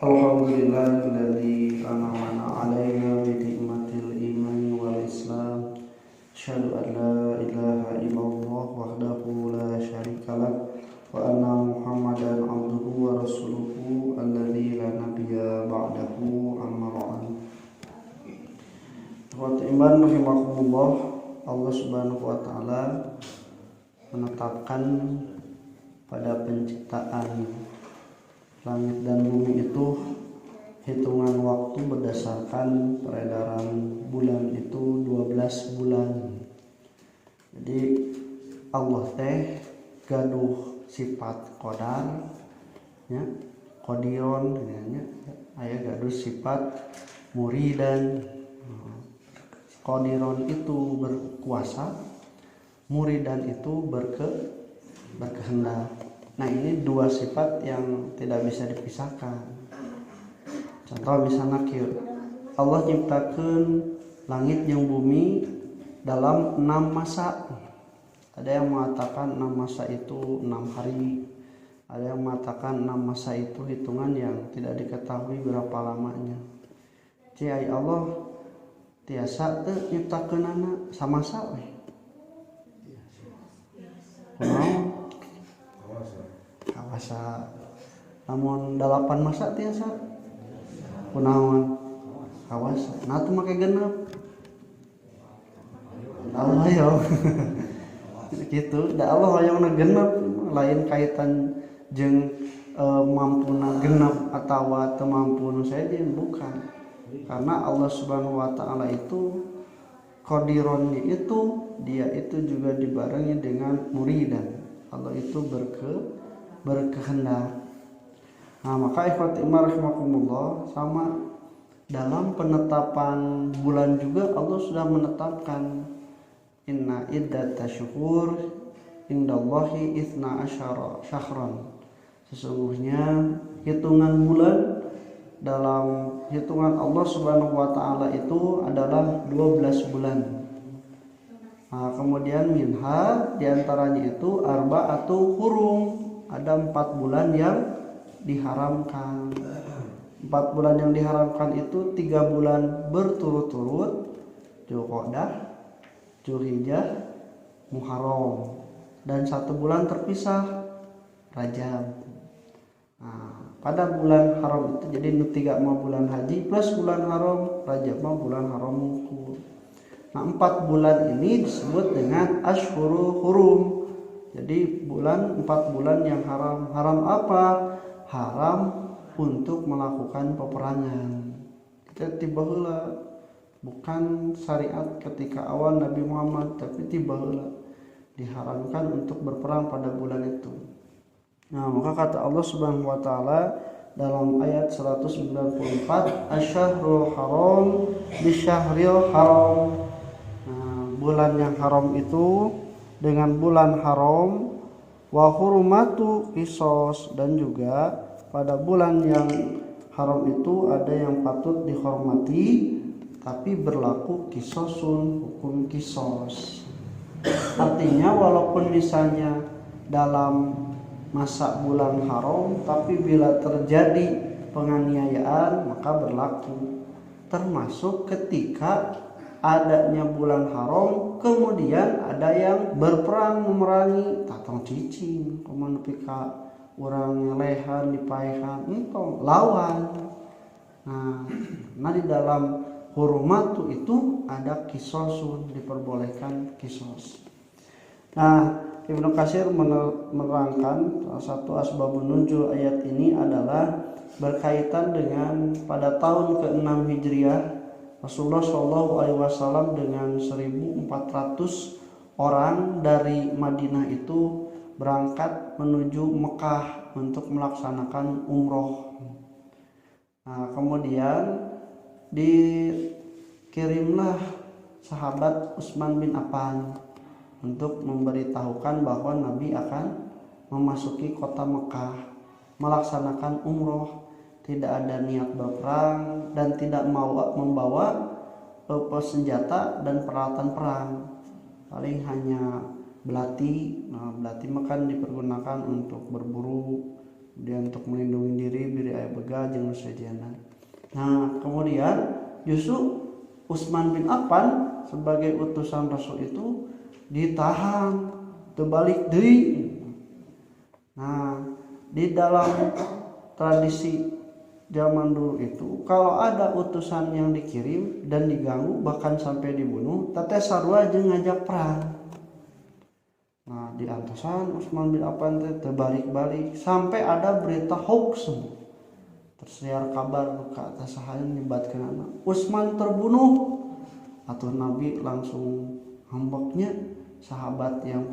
Alhamdulillahilladzi an'ama 'alaina bi ni'matil iman wal islam. Asyhadu an la ilaha illallah wahdahu la syarikalah wa anna Muhammadan 'abduhu wa rasuluhu alladzi la nabiyya ba'dahu amma ba'd. Wa iman rahimakumullah, Allah Subhanahu wa taala menetapkan pada penciptaan langit dan bumi itu hitungan waktu berdasarkan peredaran bulan itu 12 bulan. Jadi Allah teh gaduh sifat qadar ya, qadiron ya, aya gaduh sifat muridan. Qadiron itu berkuasa, muridan itu berkehendak. Nah, ini dua sifat yang tidak bisa dipisahkan. Contoh misalnya Allah ciptakan langit yang bumi dalam 6 masa. Ada yang mengatakan 6 masa itu 6 hari. Ada yang mengatakan 6 masa itu hitungan yang tidak diketahui berapa lamanya. Jadi Allah tiasa teu nyiptakeunana samasa we. Kawasa namun 8 masa tiasa kunaon kawasa nah teu make genep Allah hoyong gitu da Allah hoyongna genep lain kaitan jeung mampuna genep atawa teu mampu saja bukan, karena Allah Subhanahu wa taala itu qadironnya itu dia itu juga dibarengi dengan muridan. Allah itu berkehendak. Nah, maka ikhwati iman rahimakumullah, sama dalam penetapan bulan juga Allah sudah menetapkan inna iddatasyuhur indallahi 12 syahran. Sesungguhnya hitungan bulan dalam hitungan Allah Subhanahu wa taala itu adalah 12 bulan. Nah, kemudian minha diantaranya itu arba'atu hurum, ada 4 bulan yang diharamkan. 4 bulan yang diharamkan itu 3 bulan berturut-turut, Dzulqa'dah, Dzulhijjah, Muharram, dan 1 bulan terpisah, Rajab. Nah, pada bulan haram itu jadi 3 mah bulan haji plus bulan haram, Rajab mah bulan haram mungkul. Nah, 4 bulan ini disebut dengan Ashhurul Hurum. Jadi 4 bulan yang haram. Haram apa? Haram untuk melakukan peperangan. Kita tiba heula, bukan syariat ketika awal Nabi Muhammad, tapi tiba heula diharamkan untuk berperang pada bulan itu. Nah, maka kata Allah Subhanahu wa taala dalam ayat 194, Asy-syahrul haram bisyahril haram. Bulan yang haram itu dengan bulan haram, wa hurumatu qisas, dan juga pada bulan yang haram itu ada yang patut dihormati tapi berlaku qisasun, hukum qisas. Artinya walaupun misalnya dalam masa bulan haram tapi bila terjadi penganiayaan maka berlaku, termasuk ketika adanya bulan haram kemudian ada yang berperang memerangi tatong cicing kumaha pika urang lehan dipaehan entong lawan. Nah di dalam hurumatu itu ada kisosun, diperbolehkan kisos. Nah, Ibnu Katsir menerangkan salah satu asbabun nuzul ayat ini adalah berkaitan dengan pada tahun ke-6 Hijriah Rasulullah SAW dengan 1.400 orang dari Madinah itu berangkat menuju Mekah untuk melaksanakan umroh. Nah, kemudian dikirimlah sahabat Utsman bin Affan untuk memberitahukan bahwa Nabi akan memasuki kota Mekah melaksanakan umroh. Tidak ada niat berperang dan tidak mau membawa senjata dan peralatan perang, paling hanya belati. Nah, belati makan dipergunakan untuk berburu kemudian untuk melindungi diri biri aya begal jeung nu sejenna. Nah kemudian justru Utsman bin Affan sebagai utusan Rasul itu ditahan terbalik deui. Nah di dalam tradisi zaman dulu itu kalau ada utusan yang dikirim dan diganggu bahkan sampai dibunuh tete sarua jeung ngajak perang. Nah di antosan Utsman bin Affan teh terbalik-balik sampai ada berita hoax tersiar kabar ka atas sahayeun nyebatkeunana Utsman terbunuh atau Nabi langsung hambaknya sahabat yang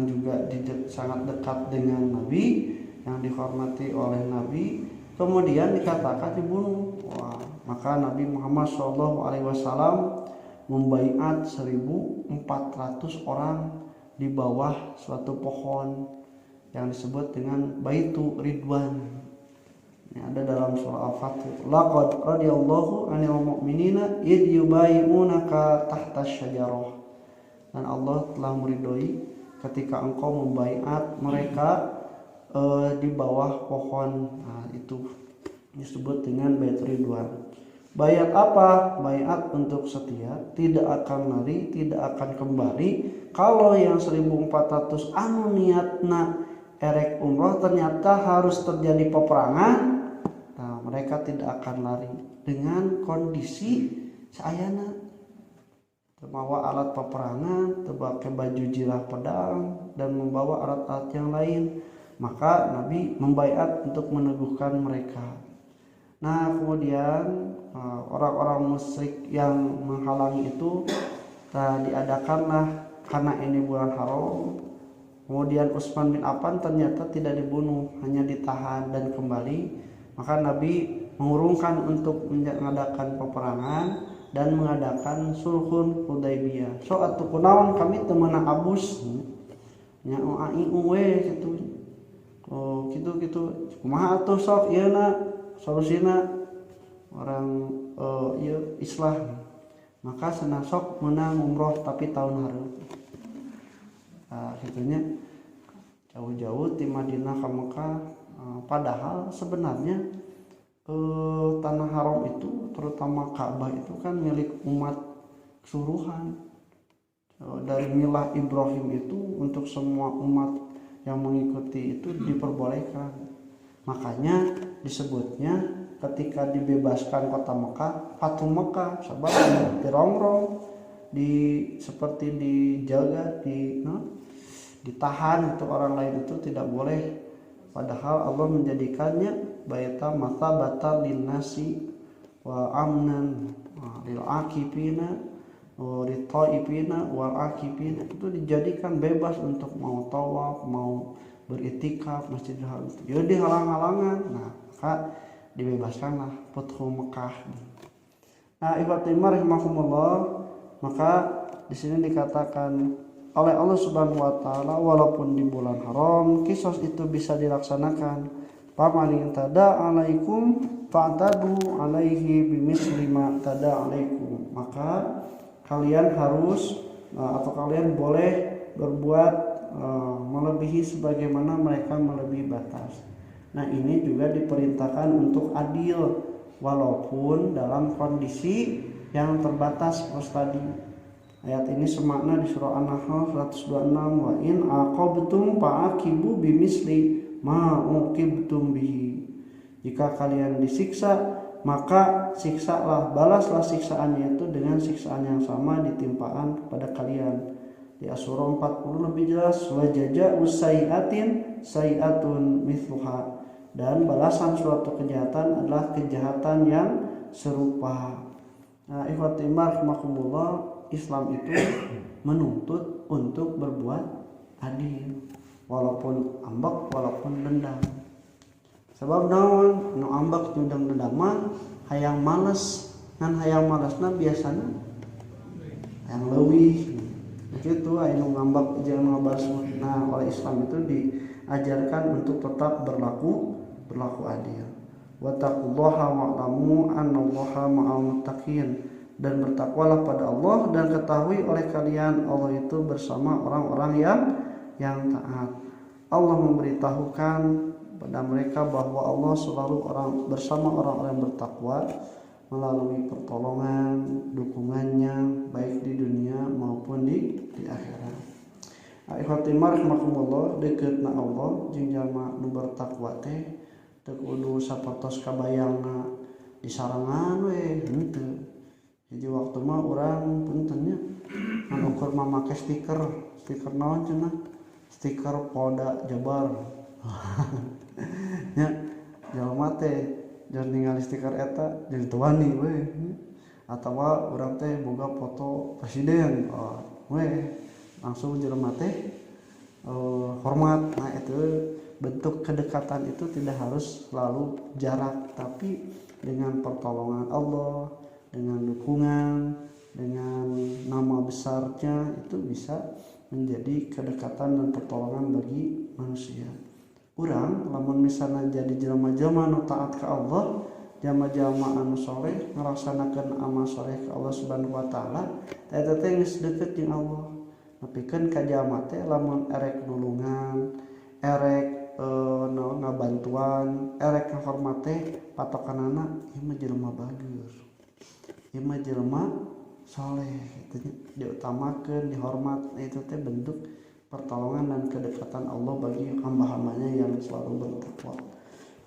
juga sangat dekat dengan Nabi yang dihormati oleh Nabi kemudian dikatakan dibunuh. Wah, maka Nabi Muhammad SAW membaiat 1.400 orang di bawah suatu pohon yang disebut dengan Baitu Ridwan. Ini ada dalam surah Al-Fatih. Laqad radiyallahu 'anil mu'minina id yubayyi'unaka tahta syajarah. Dan Allah telah meridhoi ketika engkau membaiat mereka di bawah pohon. Nah, itu disebut dengan Bait Ridwan. Bayat apa? Bayat untuk setia, tidak akan lari, tidak akan kembali. Kalau yang 1.400 anu niatna erek umroh ternyata harus terjadi peperangan, nah mereka tidak akan lari dengan kondisi sayana membawa alat peperangan, pakai baju jirah pedang dan membawa alat-alat yang lain. Maka Nabi membaiat untuk meneguhkan mereka. Nah kemudian orang-orang musyrik yang menghalangi itu diadakanlah karena ini bulan haram. Kemudian Utsman bin Affan ternyata tidak dibunuh, hanya ditahan dan kembali. Maka Nabi mengurungkan untuk mengadakan peperangan dan mengadakan sulhun Hudaybiyah. So atuh kunaon kami teu meunang abus nya ai we kitu. Oh gitu kumaha atuh sok ieuna solusina orang ieu islah. Maka cenah sok meunang umroh tapi tahun hareup. Gitunya jauh-jauh di Madinah ke Mekah, padahal sebenarnya tanah haram itu terutama Ka'bah itu kan milik umat keseluruhan. Dari milah Ibrahim itu untuk semua umat yang mengikuti itu diperbolehkan. Makanya disebutnya ketika dibebaskan kota Mekah, Fatu Mekah, sebab dirongrong, seperti dijaga, ditahan, itu orang lain itu tidak boleh. Padahal Allah menjadikannya baita mathabata linnasi wa amnan lil akifina Ritaipina wal akifina, itu dijadikan bebas untuk mau tawaf, mau beritikaf Masjidil Haram. Jadi dihalang-halangan, nah maka dibebaskanlah Fathu Mekah. Nah, ikhwatul iman rahimakumullah, maka di sini dikatakan oleh Allah Subhanahu wa taala walaupun di bulan haram kisos itu bisa dilaksanakan. Paman tada alaikum fa'tadu alaihi bimisli ma tada alaikum. Maka kalian harus atau kalian boleh berbuat melebihi sebagaimana mereka melebihi batas. Nah ini juga diperintahkan untuk adil walaupun dalam kondisi yang terbatas tadi. Ayat ini semakna di surah An-Nahl 126, wa in aqabtum fa'aqibu bimisli ma uqibtum bihi. Jika kalian disiksa maka siksalah, balaslah siksaannya itu dengan siksaan yang sama ditimpaan kepada kalian. Di Asy-Syura 40 lebih jelas, wa jazaa'u sayyi'atin sayyi'atun mithluha, dan balasan suatu kejahatan adalah kejahatan yang serupa. Nah, ikhwati rahimakumullah, Islam itu menuntut untuk berbuat adil walaupun ambek walaupun dendam. Sebab naon nu ambek jeung dendam hayang males, ngan hayang malesna biasana hayang leuwih. Begitu aya nu ngambek jeung nu ngabalas. Nah, oleh Islam itu diajarkan untuk tetap berlaku adil. Wattaqullaha wa'lamu annallaha ma'al muttaqin, dan bertakwalah pada Allah dan ketahui oleh kalian Allah itu bersama orang-orang yang taat. Allah memberitahukan kepada mereka bahwa Allah selalu bersama orang-orang yang bertakwa melalui pertolongan, dukungannya baik di dunia maupun di akhirat. Ikhwatimar rahimakumullah, dekeutna Allah jeung jalma nu bertakwa teh teu kudu sapertos kabayangna disarangan we henteu. Jadi waktu mah urang puntennya anu ukur mah make stiker naon cenah? Stiker Polda Jabar. Nya jalma teh jangan ningali stiker eta jadi tuani we. Atawa urang teh boga foto presiden. We langsung jelema teh hormat. Nah itu bentuk kedekatan itu tidak harus selalu jarak, tapi dengan pertolongan Allah, dengan dukungan, dengan nama besarnya itu bisa menjadi kedekatan dan pertolongan bagi manusia. Urang lamun misalnya jadi jelema-jelema anu taat ka Allah, jelema-jelema anu soleh ngalaksanakeun amal soleh ka Allah Subhanahu wa taala, eta teh geus deukeut jeung Allah. Napikeun ka jalma teh lamun erek nulungan, erek ngabantuan, erek ngahormat teh patokanana ieu mah jelema bagus. Ieu mah jelema saleh, itu diutamakan, dihormat. Itu teh bentuk pertolongan dan kedekatan Allah bagi hamba-hambanya yang selalu bertakwa.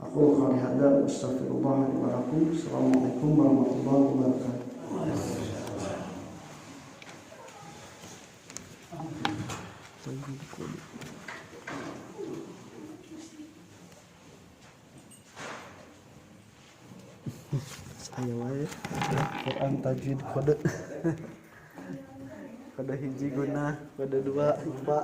Aku qouli hada astaghfirullah li wa lakum. Assalamualaikum warahmatullahi wabarakatuh. Saya wae Quran tajwid kode kode hiji guna, kode dua IPA.